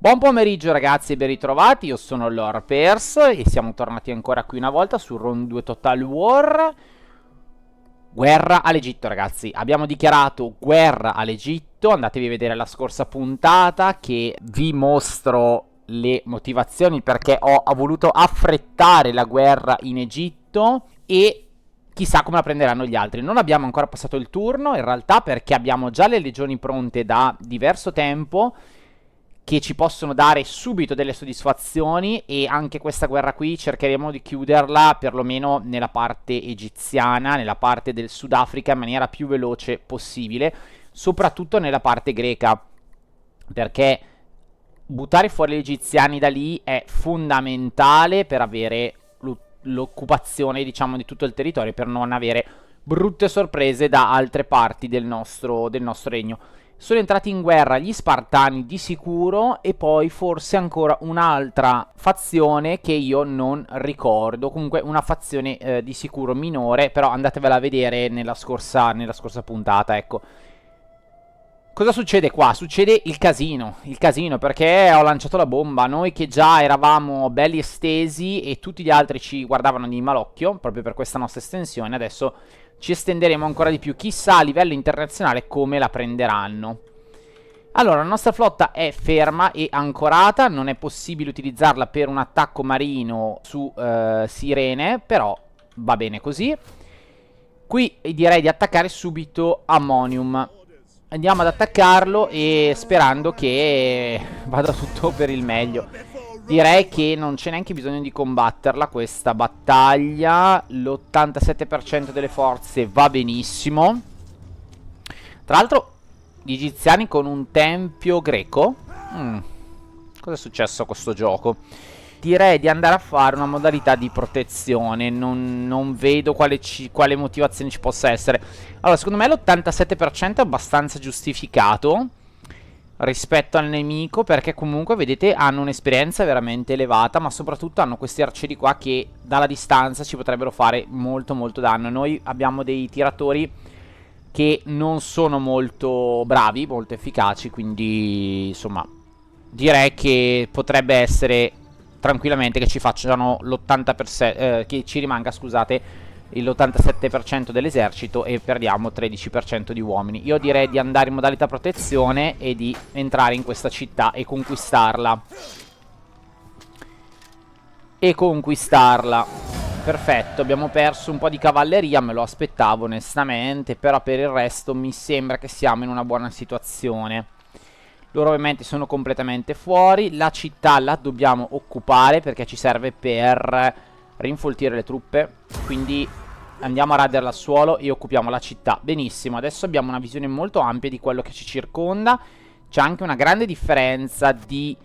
Buon pomeriggio ragazzi e ben ritrovati, io sono Lord Pers e siamo tornati ancora qui una volta su Round 2 Total War. Guerra all'Egitto ragazzi, abbiamo dichiarato guerra all'Egitto, andatevi a vedere la scorsa puntata che vi mostro le motivazioni perché ho voluto affrettare la guerra in Egitto e chissà come la prenderanno gli altri. Non abbiamo ancora passato il turno in realtà perché abbiamo già le legioni pronte da diverso tempo che ci possono dare subito delle soddisfazioni e anche questa guerra qui cercheremo di chiuderla perlomeno nella parte egiziana, nella parte del Sudafrica in maniera più veloce possibile, soprattutto nella parte greca, perché buttare fuori gli egiziani da lì è fondamentale per avere l'occupazione, diciamo, di tutto il territorio, per non avere brutte sorprese da altre parti del nostro regno. Sono entrati in guerra gli Spartani di sicuro e poi forse ancora un'altra fazione che io non ricordo, comunque una fazione di sicuro minore, però andatevela a vedere nella scorsa puntata, ecco. Cosa succede qua? Succede il casino perché ho lanciato la bomba, noi che già eravamo belli estesi e tutti gli altri ci guardavano di malocchio, proprio per questa nostra estensione, adesso ci estenderemo ancora di più, chissà a livello internazionale come la prenderanno. Allora, la nostra flotta è ferma e ancorata, non è possibile utilizzarla per un attacco marino su Sirene, però va bene così. Qui direi di attaccare subito Ammonium. Andiamo ad attaccarlo e sperando che vada tutto per il meglio. Direi che non c'è neanche bisogno di combatterla questa battaglia. L'87% delle forze va benissimo. Tra l'altro gli egiziani con un tempio greco. Cosa è successo a questo gioco? Direi di andare a fare una modalità di protezione. Non vedo quale motivazione ci possa essere. Allora, secondo me l'87% è abbastanza giustificato rispetto al nemico, perché comunque, vedete, hanno un'esperienza veramente elevata, ma soprattutto hanno questi arcieri qua che dalla distanza ci potrebbero fare molto molto danno. Noi abbiamo dei tiratori che non sono molto bravi, molto efficaci, quindi insomma direi che potrebbe essere tranquillamente che ci facciano l'80%, che ci rimanga, scusate, l'87% dell'esercito e perdiamo 13% di uomini. Io direi di andare in modalità protezione e di entrare in questa città e conquistarla. Perfetto, abbiamo perso un po' di cavalleria, me lo aspettavo onestamente, però per il resto mi sembra che siamo in una buona situazione. Loro ovviamente sono completamente fuori, la città la dobbiamo occupare perché ci serve per rinfoltire le truppe, quindi andiamo a raderla al suolo e occupiamo la città. Benissimo, adesso abbiamo una visione molto ampia di quello che ci circonda, c'è anche una grande differenza di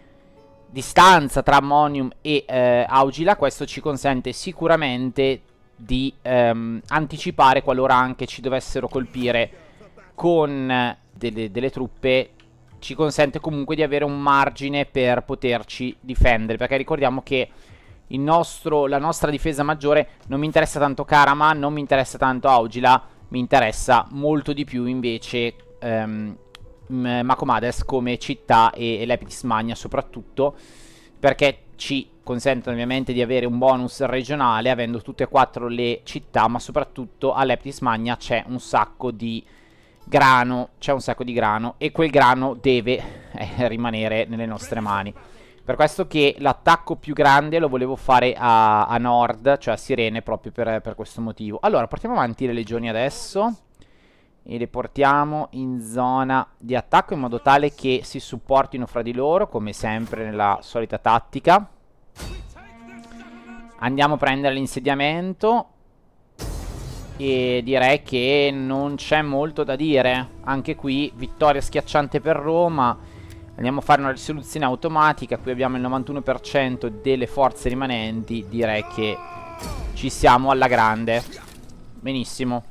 distanza tra Ammonium e Augila, questo ci consente sicuramente di anticipare qualora anche ci dovessero colpire con delle truppe, ci consente comunque di avere un margine per poterci difendere, perché ricordiamo che la nostra difesa maggiore non mi interessa tanto Karaman, non mi interessa tanto Augila, mi interessa molto di più invece Macomades come città e Leptis Magna soprattutto, perché ci consentono ovviamente di avere un bonus regionale avendo tutte e quattro le città, ma soprattutto a Leptis Magna c'è un sacco di grano, e quel grano deve rimanere nelle nostre mani. Per questo che l'attacco più grande lo volevo fare a nord, cioè a Sirene, proprio per questo motivo. Allora, portiamo avanti le legioni adesso e le portiamo in zona di attacco in modo tale che si supportino fra di loro, come sempre nella solita tattica. Andiamo a prendere l'insediamento e direi che non c'è molto da dire. Anche qui vittoria schiacciante per Roma. Andiamo a fare una risoluzione automatica. Qui abbiamo il 91% delle forze rimanenti. Direi che ci siamo alla grande. Benissimo.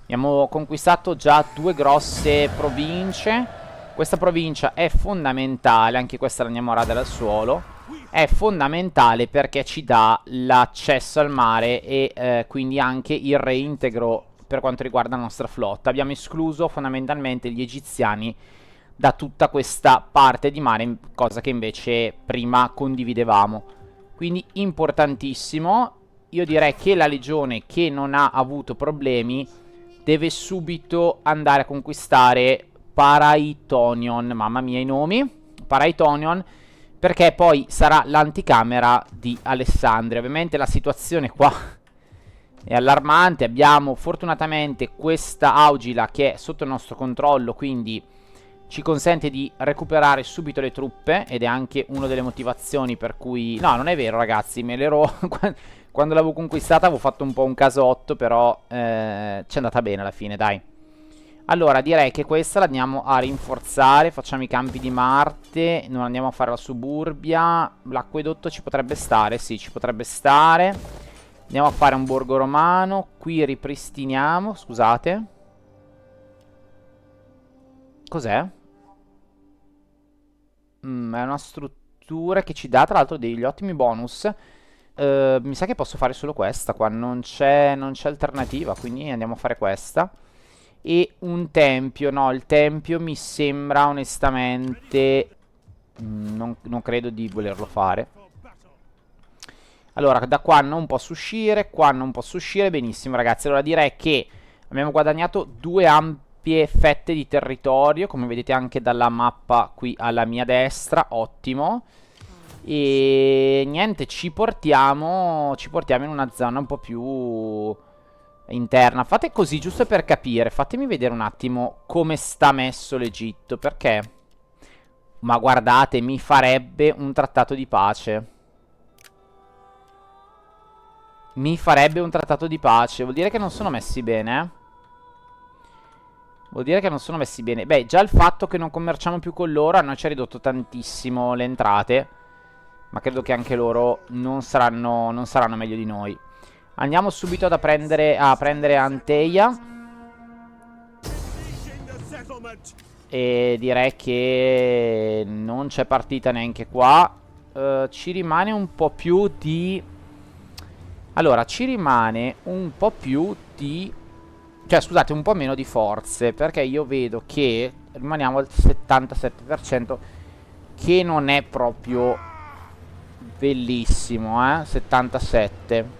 Abbiamo conquistato già 2 grosse province. Questa provincia è fondamentale. Anche questa la andiamo a radere al suolo. È fondamentale perché ci dà l'accesso al mare e quindi anche il reintegro per quanto riguarda la nostra flotta. Abbiamo escluso fondamentalmente gli egiziani da tutta questa parte di mare, cosa che invece prima condividevamo. Quindi importantissimo. Io direi che la legione che non ha avuto problemi deve subito andare a conquistare Paraitonion. Mamma mia i nomi. Paraitonion, perché poi sarà l'anticamera di Alessandria. Ovviamente la situazione qua è allarmante. Abbiamo fortunatamente questa Augila che è sotto il nostro controllo, quindi ci consente di recuperare subito le truppe, ed è anche una delle motivazioni per cui... No, non è vero ragazzi, me l'ero... Quando l'avevo conquistata avevo fatto un po' un casotto, però ci è andata bene alla fine, dai. Allora, direi che questa la andiamo a rinforzare. Facciamo i campi di Marte, non andiamo a fare la suburbia. L'acquedotto ci potrebbe stare, sì, ci potrebbe stare. Andiamo a fare un borgo romano. Qui ripristiniamo, scusate. Cos'è? È una struttura che ci dà tra l'altro degli ottimi bonus. Mi sa che posso fare solo questa qua, non c'è alternativa, quindi andiamo a fare questa. E un tempio, no, il tempio mi sembra onestamente... non credo di volerlo fare. Allora, da qua non posso uscire, qua non posso uscire, benissimo ragazzi. Allora direi che abbiamo guadagnato due ampie fette di territorio, come vedete anche dalla mappa qui alla mia destra, ottimo. E niente, ci portiamo in una zona un po' più interna. Fate così, giusto per capire. Fatemi vedere un attimo come sta messo l'Egitto, perché... Ma guardate, mi farebbe un trattato di pace. Mi farebbe un trattato di pace. Vuol dire che non sono messi bene, eh? Vuol dire che non sono messi bene. Beh, già il fatto che non commerciamo più con loro a noi ci ha ridotto tantissimo le entrate. Ma credo che anche loro non saranno meglio di noi. Andiamo subito a prendere Anteia. E direi che non c'è partita neanche qua. Ci rimane un po' più di... Allora, ci rimane un po' più di... Cioè, scusate, un po' meno di forze. Perché io vedo che rimaniamo al 77%, che non è proprio... bellissimo, 77.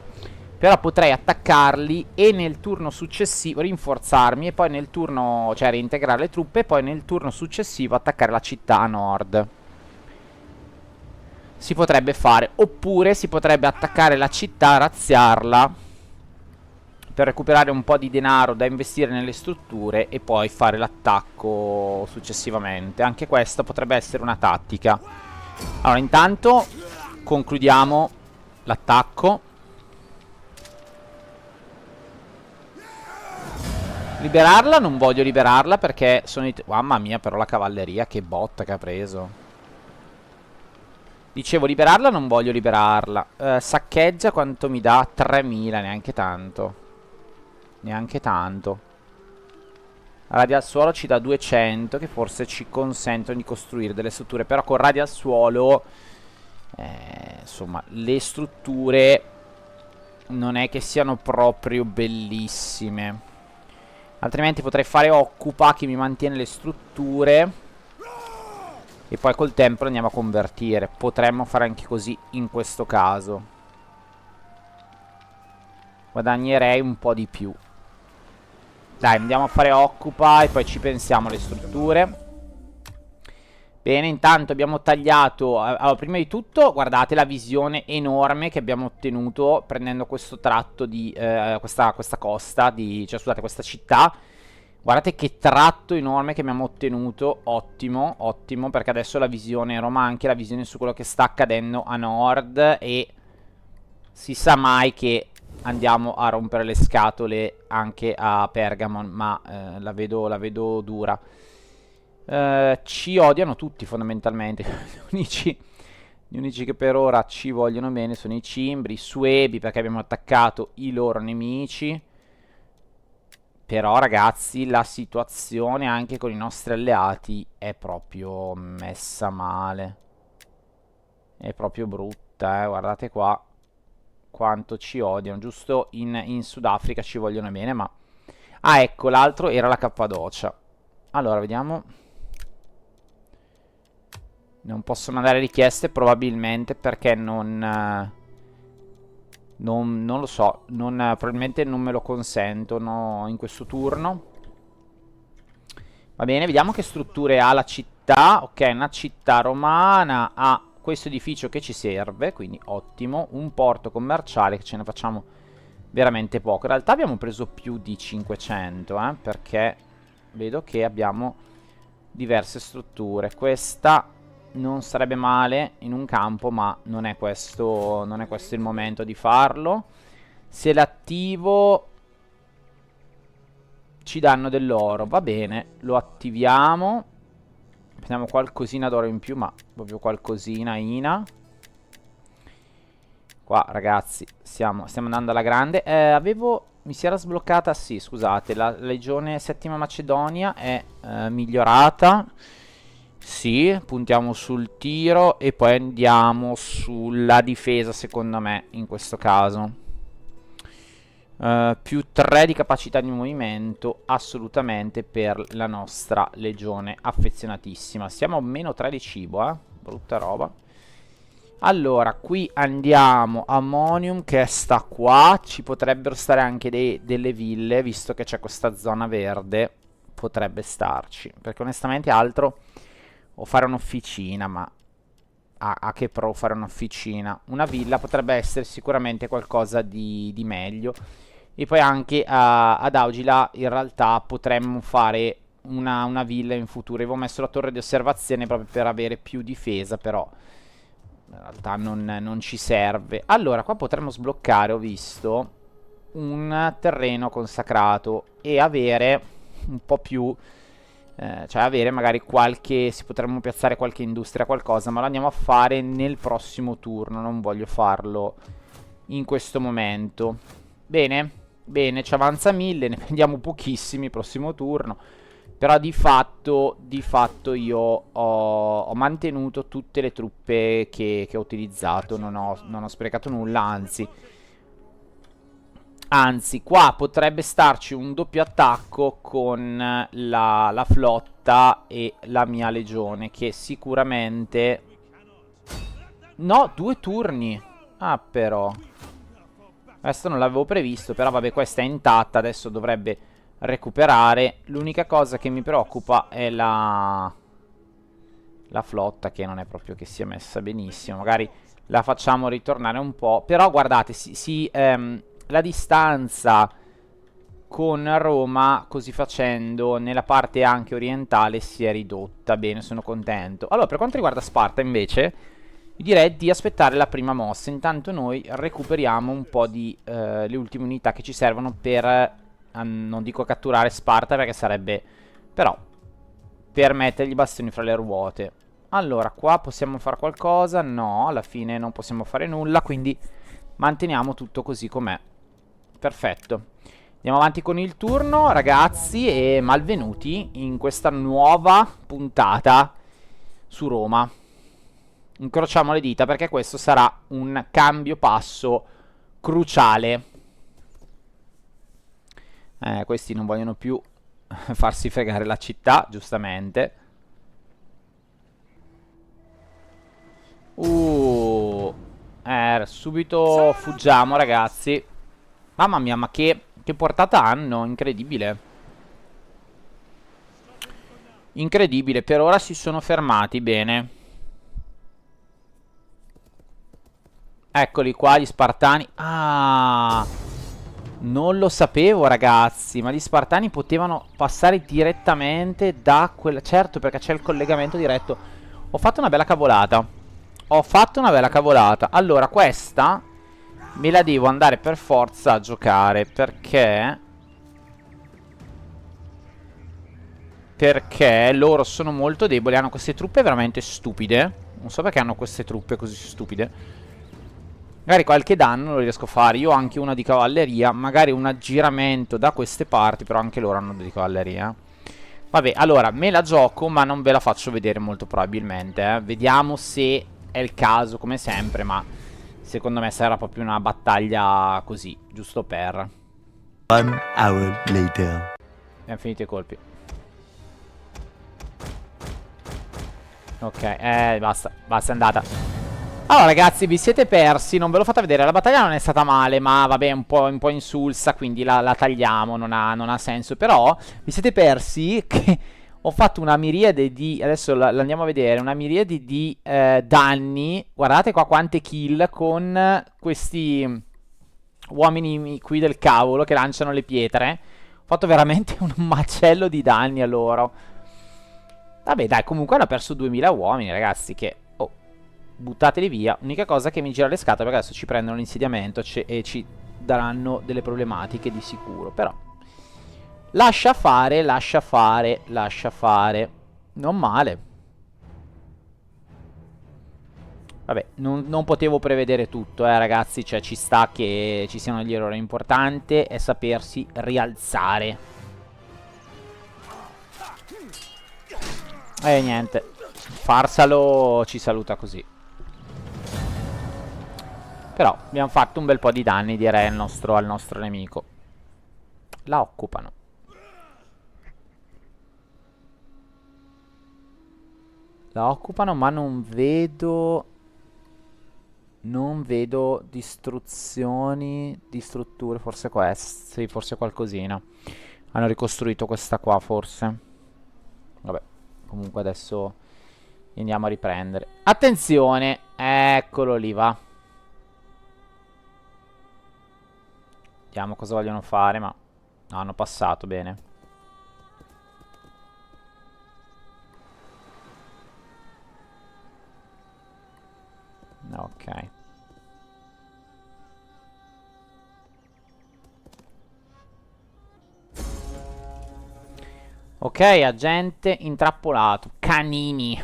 Però potrei attaccarli e nel turno successivo rinforzarmi e poi nel turno, cioè reintegrare le truppe e poi nel turno successivo attaccare la città a nord. Si potrebbe fare. Oppure si potrebbe attaccare la città, razziarla per recuperare un po' di denaro da investire nelle strutture e poi fare l'attacco successivamente. Anche questa potrebbe essere una tattica. Allora, intanto concludiamo l'attacco. Liberarla? Non voglio liberarla perché sono i... Mamma mia, però la cavalleria, che botta che ha preso. Dicevo, liberarla? Non voglio liberarla. Saccheggia quanto mi dà? 3000, neanche tanto. Neanche tanto. La radia al suolo ci dà 200, che forse ci consentono di costruire delle strutture. Però con radia al suolo... insomma, le strutture non è che siano proprio bellissime. Altrimenti potrei fare occupa, che mi mantiene le strutture, e poi col tempo andiamo a convertire. Potremmo fare anche così in questo caso. Guadagnerei un po' di più. Dai, andiamo a fare occupa e poi ci pensiamo alle strutture. Bene, intanto abbiamo tagliato... Allora, prima di tutto, guardate la visione enorme che abbiamo ottenuto prendendo questo tratto di... questa costa, cioè scusate, questa città. Guardate che tratto enorme che abbiamo ottenuto. Ottimo, ottimo, perché adesso la visione Roma, anche la visione su quello che sta accadendo a nord, e si sa mai che andiamo a rompere le scatole anche a Pergamon, ma la vedo dura. Ci odiano tutti fondamentalmente. Gli unici che per ora ci vogliono bene sono i Cimbri, i Suebi, perché abbiamo attaccato i loro nemici. Però ragazzi, la situazione anche con i nostri alleati è proprio messa male. È proprio brutta, guardate qua quanto ci odiano. Giusto in Sudafrica ci vogliono bene, ma... Ah, ecco, l'altro era la Cappadocia. Allora, vediamo. Non posso mandare richieste probabilmente perché non lo so, probabilmente non me lo consentono in questo turno. Va bene, vediamo che strutture ha la città. Ok, una città romana, ha questo edificio che ci serve, quindi ottimo. Un porto commerciale che ce ne facciamo veramente poco. In realtà abbiamo preso più di 500, perché vedo che abbiamo diverse strutture. Questa non sarebbe male in un campo, ma non è questo il momento di farlo. Se l'attivo ci danno dell'oro, va bene, lo attiviamo. Prendiamo qualcosina d'oro in più, ma proprio qualcosina ina. Qua ragazzi stiamo andando alla grande. Mi si era sbloccata, sì scusate, la legione settima Macedonia è migliorata. Sì, puntiamo sul tiro e poi andiamo sulla difesa secondo me in questo caso. Più 3 di capacità di movimento assolutamente per la nostra legione affezionatissima. Siamo a meno 3 di cibo, brutta roba. Allora, qui andiamo a Monium che sta qua. Ci potrebbero stare anche delle ville, visto che c'è questa zona verde. Potrebbe starci, perché onestamente altro o fare un'officina, ma a che pro fare un'officina? Una villa potrebbe essere sicuramente qualcosa di meglio. E poi anche ad Augila in realtà potremmo fare una villa in futuro. Avevo messo la torre di osservazione proprio per avere più difesa, però in realtà non ci serve. Allora, qua potremmo sbloccare, ho visto, un terreno consacrato e avere un po' più... cioè avere magari qualche... si potremmo piazzare qualche industria, qualcosa, ma lo andiamo a fare nel prossimo turno. Non voglio farlo in questo momento. Bene, bene, ci avanza 1000, ne prendiamo pochissimi prossimo turno. Però di fatto io ho mantenuto tutte le truppe che ho utilizzato, non ho sprecato nulla, anzi, qua potrebbe starci un doppio attacco con la flotta e la mia legione, che sicuramente... No, 2 turni. Ah, però... Questo non l'avevo previsto, però vabbè, questa è intatta, adesso dovrebbe recuperare. L'unica cosa che mi preoccupa è la flotta, che non è proprio che sia messa benissimo. Magari la facciamo ritornare un po'. Però guardate, la distanza con Roma, così facendo, nella parte anche orientale si è ridotta. Bene, sono contento. Allora, per quanto riguarda Sparta, invece, vi direi di aspettare la prima mossa. Intanto noi recuperiamo un po' di le ultime unità che ci servono per, non dico catturare Sparta, perché sarebbe... però, per mettergli i bastoni fra le ruote. Allora, qua possiamo fare qualcosa? No, alla fine non possiamo fare nulla, quindi manteniamo tutto così com'è. Perfetto. Andiamo avanti con il turno, ragazzi, e malvenuti in questa nuova puntata su Roma. Incrociamo le dita perché questo sarà un cambio passo cruciale. Questi non vogliono più farsi fregare la città, giustamente. Subito fuggiamo, ragazzi. Mamma mia, ma che portata hanno, incredibile. Incredibile, per ora si sono fermati, bene. Eccoli qua gli Spartani. Ah, non lo sapevo, ragazzi. Ma gli Spartani potevano passare direttamente da quella... Certo, perché c'è il collegamento diretto. Ho fatto una bella cavolata. Ho fatto una bella cavolata. Allora, questa me la devo andare per forza a giocare, perché... perché loro sono molto deboli. Hanno queste truppe veramente stupide. Non so perché hanno queste truppe così stupide. Magari qualche danno lo riesco a fare. Io ho anche una di cavalleria. Magari un aggiramento da queste parti. Però anche loro hanno di cavalleria. Vabbè, allora me la gioco, ma non ve la faccio vedere molto probabilmente. Vediamo se è il caso, come sempre. Ma secondo me sarà proprio una battaglia così, giusto per... 1 hour later. Abbiamo finito i colpi. Ok, basta, basta, è andata. Allora ragazzi, vi siete persi, non ve l'ho fatta vedere, la battaglia non è stata male, ma vabbè, è un po' insulsa, quindi la tagliamo, non ha senso. Però vi siete persi che ho fatto una miriade di, adesso l'andiamo a vedere, una miriade di danni. Guardate qua quante kill con questi uomini qui del cavolo che lanciano le pietre. Ho fatto veramente un macello di danni a loro. Vabbè dai, comunque hanno perso 2000 uomini ragazzi, che... Oh, buttateli via. Unica cosa che mi gira le scatole, perché adesso ci prendono l'insediamento e ci daranno delle problematiche di sicuro. Però lascia fare, lascia fare, lascia fare. Non male. Vabbè, non potevo prevedere tutto, ragazzi. Cioè, ci sta che ci siano degli errori. L'importante è sapersi rialzare. E niente. Farsalo ci saluta così. Però abbiamo fatto un bel po' di danni, direi, al nostro nemico. La occupano. La occupano, ma non vedo... Non vedo distruzioni, distrutture, forse questo, sì, forse qualcosina. Hanno ricostruito questa qua, forse. Vabbè, comunque adesso andiamo a riprendere. Attenzione, eccolo lì, va. Vediamo cosa vogliono fare, ma... No, hanno passato, bene. Ok. Ok, agente intrappolato. Canini.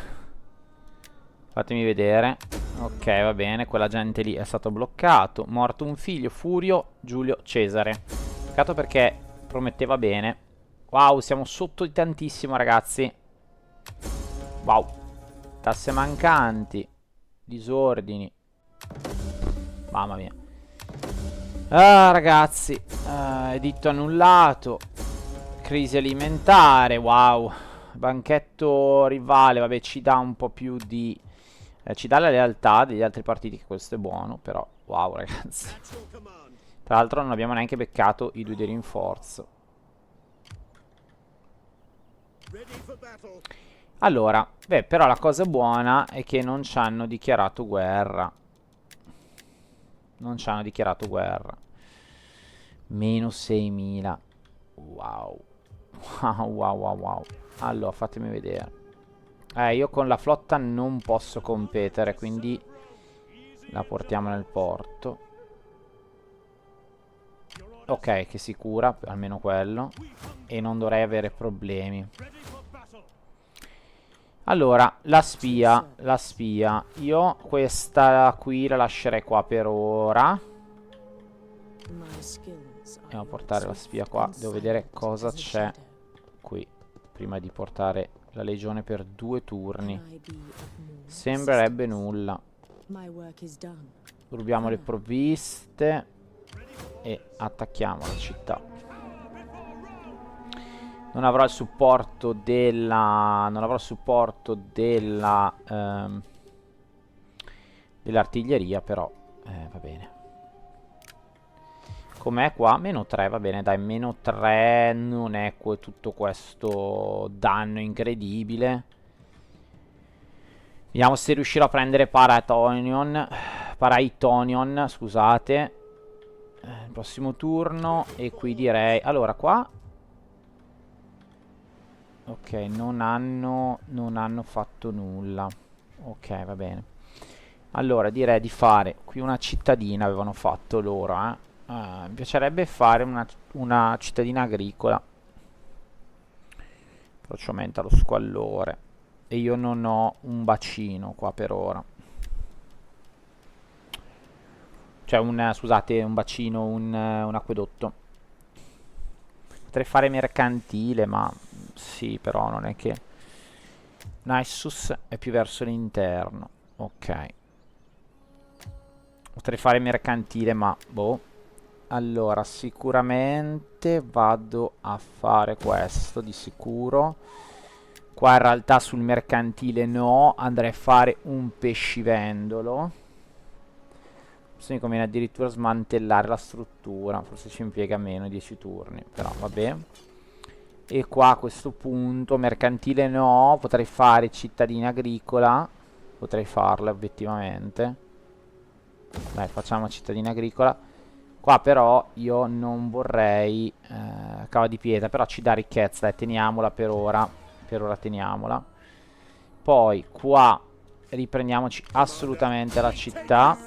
Fatemi vedere. Ok, va bene. Quell'agente lì è stato bloccato. Morto un figlio. Furio Giulio Cesare. Peccato perché prometteva bene. Wow, siamo sotto di tantissimo, ragazzi. Wow. Tasse mancanti. Disordini. Mamma mia. Ah, ragazzi. Editto annullato. Crisi alimentare. Wow. Banchetto rivale. Vabbè, ci dà un po' più di... ci dà la lealtà degli altri partiti, che questo è buono. Però, wow, ragazzi. Tra l'altro non abbiamo neanche beccato i 2 di rinforzo. Allora, beh, però la cosa buona è che non ci hanno dichiarato guerra. Non ci hanno dichiarato guerra. Meno 6000. Wow. Wow, wow, wow, wow. Allora, fatemi vedere. Io con la flotta non posso competere, quindi la portiamo nel porto. Ok, che si cura, almeno quello. E non dovrei avere problemi. Allora, la spia. Io questa qui la lascerei qua per ora. Andiamo a portare la spia qua. Devo vedere cosa c'è qui prima di portare la legione per 2 turni. Sembrerebbe nulla. Rubiamo le provviste e attacchiamo la città. Non avrò il supporto della... dell'artiglieria, però va bene. Com'è qua? Meno 3, va bene, dai, meno 3 non è tutto questo danno incredibile. Vediamo se riuscirò a prendere Paraitonion, scusate. Il prossimo turno. E qui direi... Allora, qua... Ok, non hanno fatto nulla. Ok, va bene. Allora, direi di fare qui una cittadina, avevano fatto loro, mi piacerebbe fare una cittadina agricola. Però ci aumenta lo squallore. E io non ho un bacino qua per ora. Cioè, scusate, un bacino, un acquedotto. Potrei fare mercantile, ma sì, però non è che... Naissus è più verso l'interno. Ok. Potrei fare mercantile, ma boh. Allora, sicuramente vado a fare questo, di sicuro. Qua in realtà sul mercantile no, andrei a fare un pescivendolo. Forse mi conviene addirittura smantellare la struttura, forse ci impiega meno 10 turni, però vabbè. E qua a questo punto mercantile no, potrei fare cittadina agricola, potrei farla obiettivamente. Dai, facciamo cittadina agricola. Qua però io non vorrei cava di pietra, però ci dà ricchezza, dai, teniamola per ora. Per ora teniamola. Poi qua riprendiamoci assolutamente la città.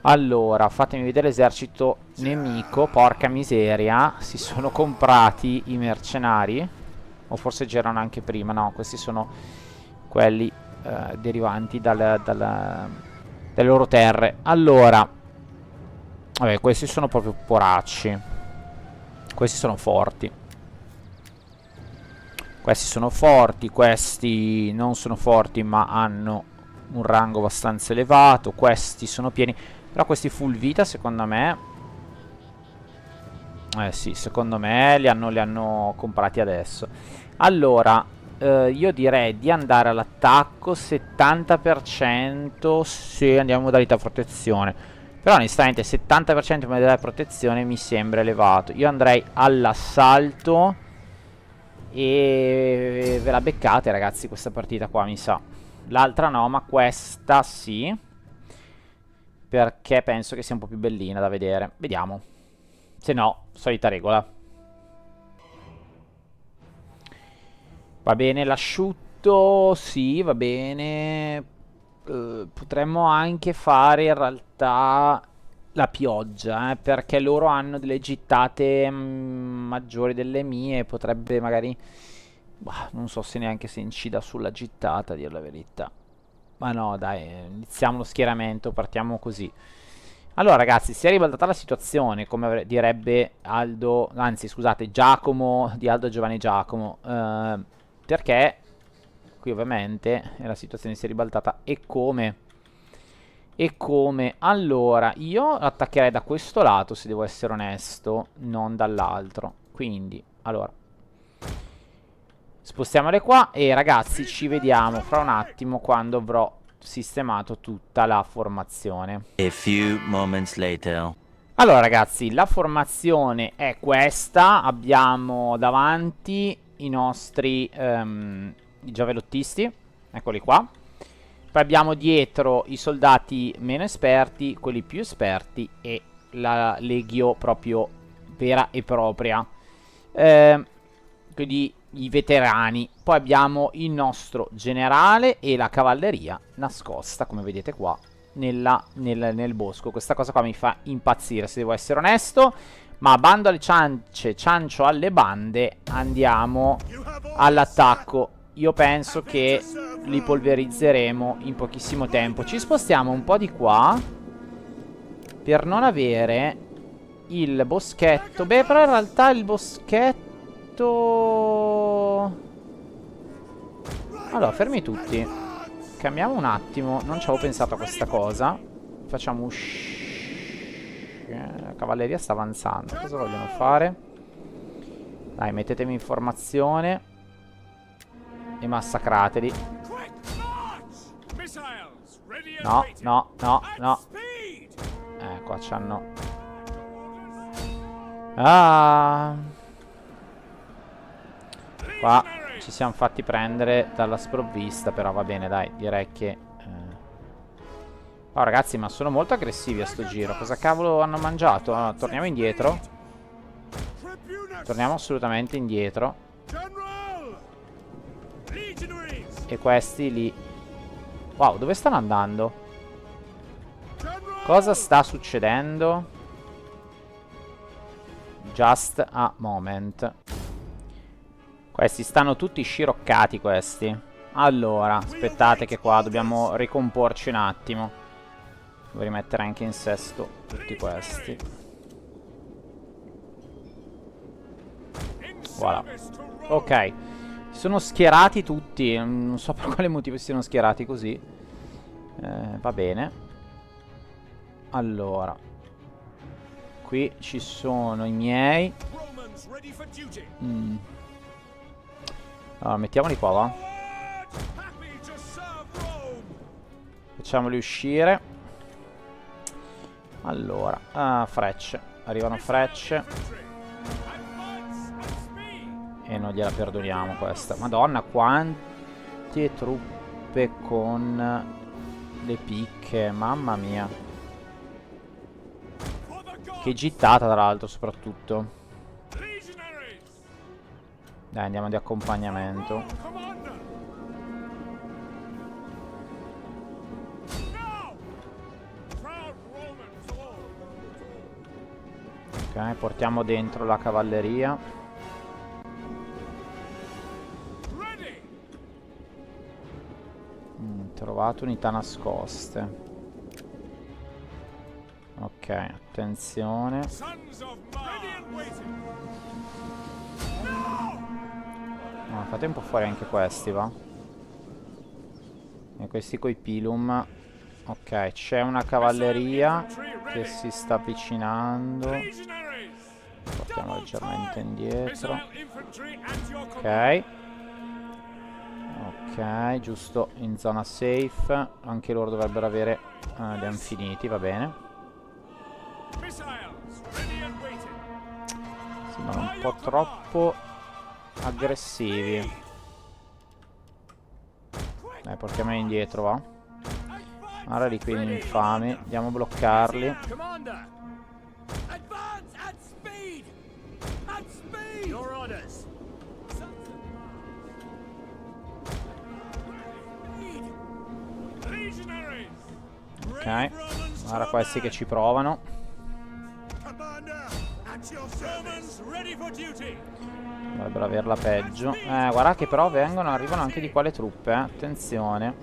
Allora, fatemi vedere l'esercito nemico. Porca miseria, si sono comprati i mercenari. O forse c'erano anche prima. No, questi sono quelli derivanti dalle loro terre. Allora, vabbè, questi sono proprio poracci. Questi sono forti. Questi sono forti, questi non sono forti ma hanno un rango abbastanza elevato. Questi sono pieni, però questi full vita secondo me, sì, secondo me li hanno comprati adesso. Allora, io direi di andare all'attacco 70% se andiamo in modalità protezione. Però onestamente 70% in modalità protezione mi sembra elevato. Io andrei all'assalto e ve la beccate ragazzi questa partita qua mi sa. L'altra no, ma questa sì, perché penso che sia un po' più bellina da vedere. Vediamo. Se no, solita regola. Va bene l'asciutto, sì, va bene. Potremmo anche fare in realtà la pioggia, perché loro hanno delle gittate maggiori delle mie. Potrebbe magari... bah, non so se neanche se incida sulla gittata, a dir la verità. Ma no, dai, iniziamo lo schieramento, partiamo così. Allora ragazzi, si è ribaltata la situazione, come direbbe Aldo, anzi scusate, Giacomo, di Aldo Giovanni Giacomo, perché qui ovviamente la situazione si è ribaltata. E come? E come? Allora, io attaccherei da questo lato, se devo essere onesto, non dall'altro. Quindi, allora, spostiamole qua e ragazzi ci vediamo fra un attimo quando avrò sistemato tutta la formazione. A few moments later. Allora ragazzi, la formazione è questa. Abbiamo davanti i nostri i giavelottisti, eccoli qua. Poi abbiamo dietro i soldati meno esperti, quelli più esperti e la legio proprio vera e propria. Quindi i veterani. Poi abbiamo il nostro generale e la cavalleria nascosta, come vedete qua, nel bosco. Questa cosa qua mi fa impazzire, se devo essere onesto. Ma bando alle ciance, ciancio alle bande, andiamo all'attacco. Io penso che li polverizzeremo in pochissimo tempo. Ci spostiamo un po' di qua per non avere il boschetto. Beh, però in realtà il boschetto... Allora, fermi tutti. Cambiamo un attimo. Non ci avevo pensato a questa cosa. Facciamo la cavalleria sta avanzando. Cosa vogliono fare? Dai, mettetemi in formazione e massacrateli. No, no, no, no. Qua c'hanno... Ah. Qua ci siamo fatti prendere dalla sprovvista, però va bene, dai, direi che... Oh ragazzi, ma sono molto aggressivi a sto giro. Cosa cavolo hanno mangiato? Allora, torniamo indietro. Torniamo assolutamente indietro. E questi lì... Wow, dove stanno andando? Cosa sta succedendo? Just a moment. Questi stanno tutti sciroccati, questi. Allora, aspettate che qua dobbiamo ricomporci un attimo. Devo rimettere anche in sesto tutti questi. Voilà. Ok. Si sono schierati tutti. Non so per quale motivo si siano schierati così. Va bene. Allora. Qui ci sono i miei. Allora, mettiamoli qua, va. Facciamoli uscire. Allora, frecce. Arrivano frecce. E non gliela perdoniamo questa. Madonna, quante truppe con le picche. Mamma mia. Che gittata, tra l'altro, soprattutto. Dai, andiamo di accompagnamento. Ok, portiamo dentro la cavalleria. Trovato unità nascoste. Ok, attenzione. No, fate un po' fuori anche questi, va? E questi coi pilum. Ok, c'è una cavalleria che si sta avvicinando. Portiamo leggermente indietro. Ok. Ok, giusto in zona safe. Anche loro dovrebbero avere li hanno finiti, va bene. Sembrano un po' troppo aggressivi. Dai, portiamoli indietro, va. Ora li qui infami. Andiamo a bloccarli. Ok, ora questi che ci provano. Dovrebbero averla peggio. Guarda che però arrivano anche di qua le truppe, attenzione.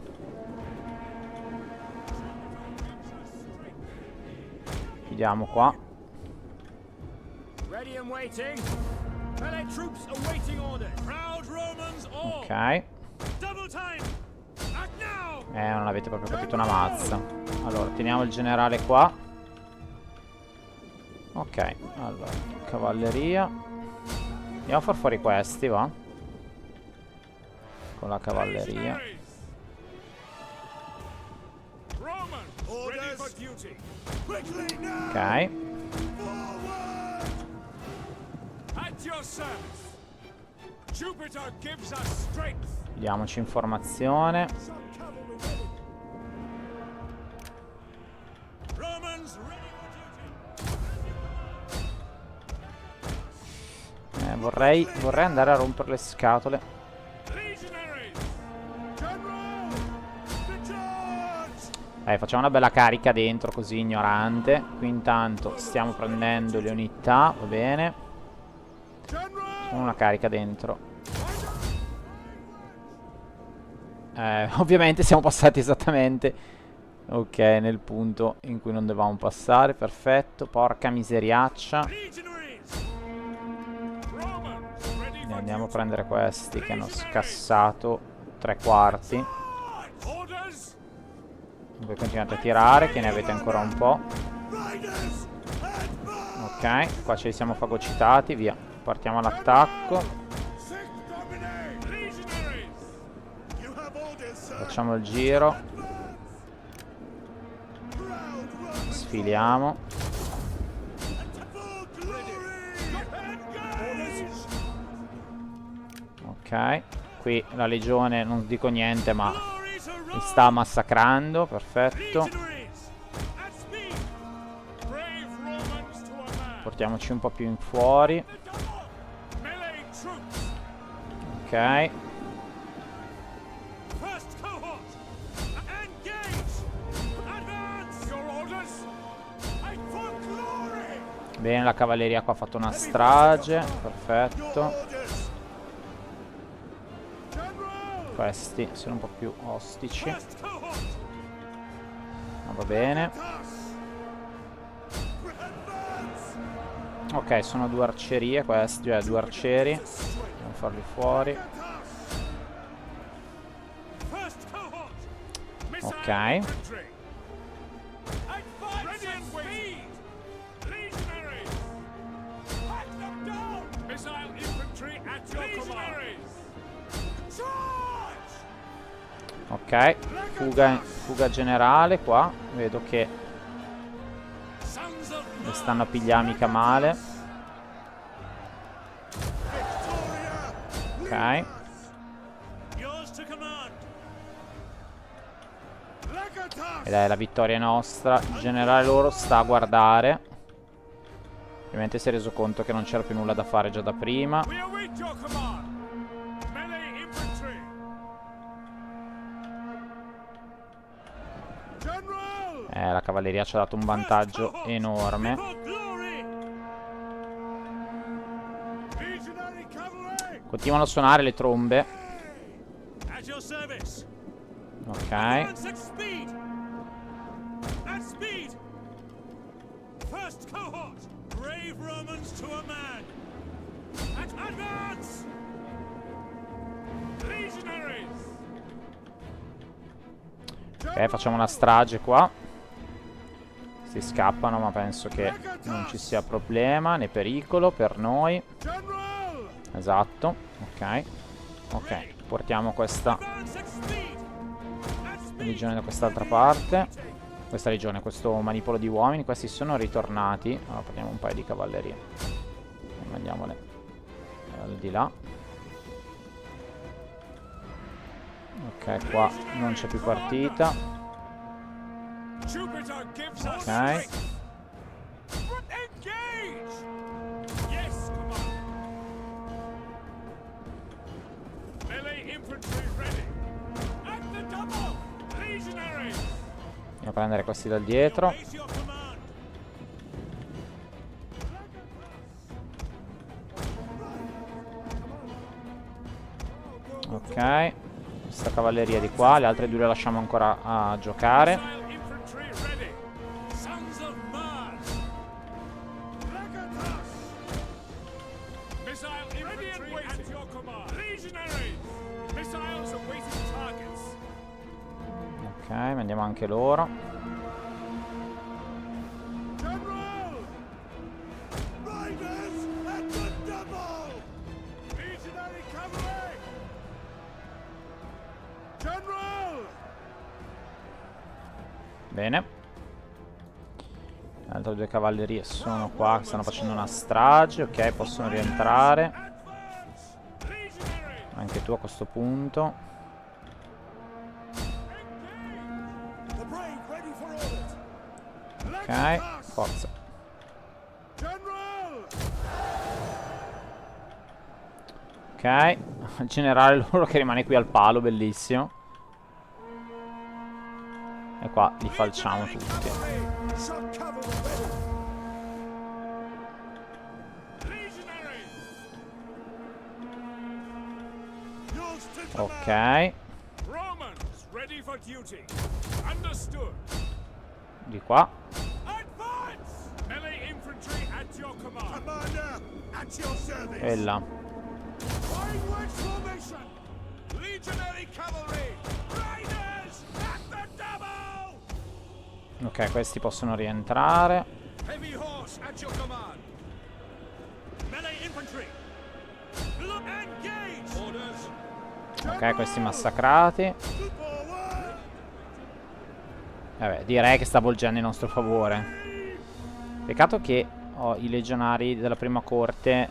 Chiudiamo qua. Ok. Non avete proprio capito una mazza. Allora, teniamo il generale qua. Ok, allora, cavalleria. Andiamo a far fuori questi, va. Con la cavalleria. Ok. Diamoci informazione. Vorrei andare a rompere le scatole. Dai, facciamo una bella carica dentro, così ignorante. Qui intanto stiamo prendendo le unità, va bene. Una carica dentro. Ovviamente siamo passati esattamente, ok, nel punto in cui non dovevamo passare. Perfetto, porca miseriaccia. Andiamo a prendere questi che hanno scassato 3/4. Voi continuate a tirare, che ne avete ancora un po'. Ok, qua ce li siamo fagocitati, via. Partiamo all'attacco. Facciamo il giro. Sfiliamo. Ok, qui la legione non dico niente, ma mi sta massacrando. Perfetto. Portiamoci un po' più in fuori. Ok. Bene, la cavalleria qua ha fatto una strage. Perfetto. Questi sono un po' più ostici. Ma va bene. Ok, sono 2 arcerie questi, cioè 2 arcieri. Andiamo a farli fuori. Ok. Ok, fuga generale qua. Vedo che mi stanno a pigliare mica male. Ok. E dai, la vittoria è nostra. Il generale loro sta a guardare. Ovviamente si è reso conto che non c'era più nulla da fare già da prima. La cavalleria ci ha dato un vantaggio enorme. Continuano a suonare le trombe. Ok. Ok, facciamo una strage qua. Si scappano, ma penso che non ci sia problema né pericolo per noi. Esatto. Ok. Ok, portiamo questa legione da quest'altra parte. Questa legione, questo manipolo di uomini. Questi sono ritornati. Allora prendiamo un paio di cavallerie e mandiamole al di là. Ok, qua non c'è più partita. Ok. Andiamo a prendere questi da dietro. Ok. Questa cavalleria di qua. Le altre due le lasciamo ancora a giocare. Ok, mandiamo anche loro. Bene. Le altre due cavallerie sono qua, stanno facendo una strage. Ok, possono rientrare. Anche tu a questo punto. Ok, forza. Ok, il generale loro che rimane qui al palo, bellissimo. E qua li falciamo tutti. Ok. Di qua. E là. Ok, questi possono rientrare. Ok, questi massacrati. Vabbè, direi che sta volgendo in nostro favore. Peccato che i legionari della prima corte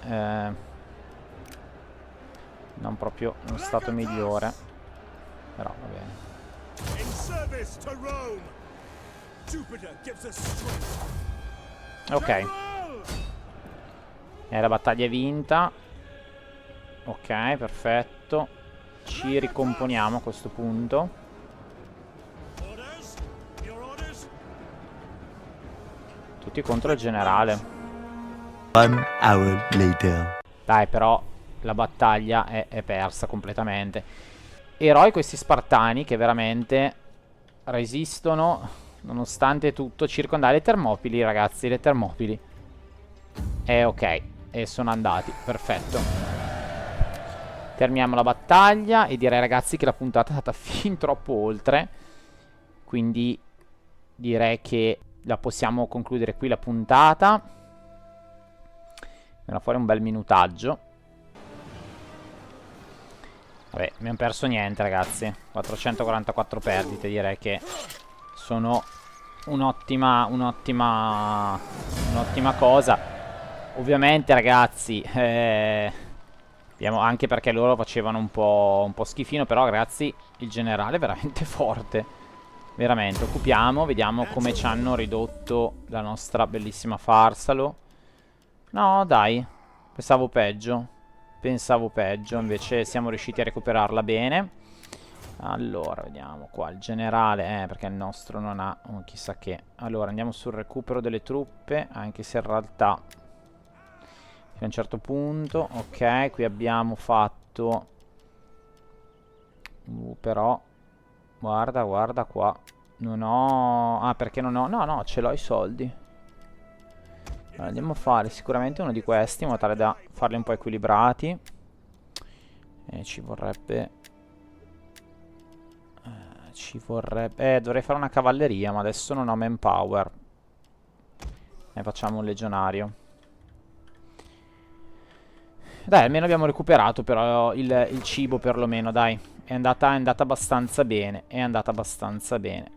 non proprio in uno stato migliore. Però va bene. Ok. La battaglia è vinta. Ok, perfetto. Ci ricomponiamo a questo punto. Tutti contro il generale. 1 hour later. Dai, però la battaglia è persa completamente. Eroi questi spartani che veramente resistono nonostante tutto. Circondare le Termopili, ragazzi, le Termopili. Ok, e sono andati, perfetto. Terminiamo la battaglia e direi, ragazzi, che la puntata è stata fin troppo oltre. Quindi direi che la possiamo concludere qui la puntata. Verrà fuori un bel minutaggio. Vabbè, abbiamo perso niente, ragazzi. 444 perdite, direi che sono un'ottima cosa. Ovviamente, ragazzi, anche perché loro facevano un po' schifino, però, ragazzi, il generale è veramente forte. Veramente, occupiamo, vediamo come ci hanno ridotto la nostra bellissima Farsalo. No, dai, pensavo peggio. Pensavo peggio, invece siamo riusciti a recuperarla bene. Allora, vediamo qua il generale, perché il nostro non ha chissà che. Allora, andiamo sul recupero delle truppe, anche se in realtà fino a un certo punto. Ok, qui abbiamo fatto però guarda, guarda qua. Non ho... Ah, perché non ho... No, no, ce l'ho i soldi. Allora, andiamo a fare sicuramente uno di questi, in modo tale da farli un po' equilibrati. E ci vorrebbe... dovrei fare una cavalleria, ma adesso non ho manpower. E facciamo un legionario. Dai, almeno abbiamo recuperato però il cibo perlomeno, dai. È andata abbastanza bene. È andata abbastanza bene.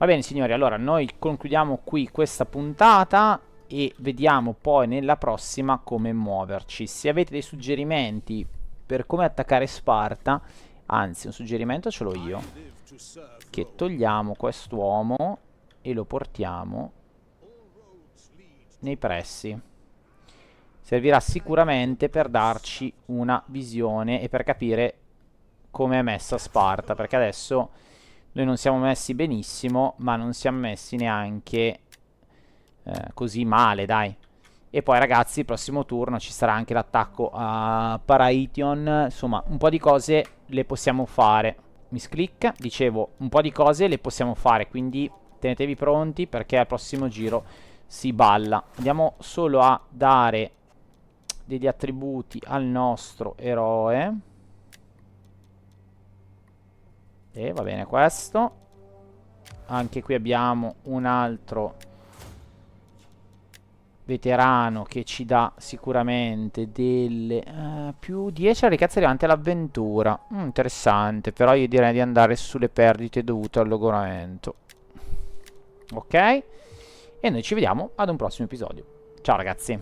Va bene, signori, allora noi concludiamo qui questa puntata e vediamo poi nella prossima come muoverci. Se avete dei suggerimenti per come attaccare Sparta, anzi, un suggerimento ce l'ho io, che togliamo quest'uomo e lo portiamo nei pressi. Servirà sicuramente per darci una visione e per capire come è messa Sparta, perché adesso noi non siamo messi benissimo, ma non siamo messi neanche così male, dai. E poi, ragazzi, il prossimo turno ci sarà anche l'attacco a Paraition. Insomma, un po' di cose le possiamo fare. Misclick, dicevo, un po' di cose le possiamo fare, quindi tenetevi pronti perché al prossimo giro si balla. Andiamo solo a dare degli attributi al nostro eroe. E va bene questo. Anche qui abbiamo un altro veterano che ci dà sicuramente delle più 10 alla ricchezza davanti all'avventura. Interessante, però io direi di andare sulle perdite dovute al logoramento. Ok? E noi ci vediamo ad un prossimo episodio. Ciao ragazzi.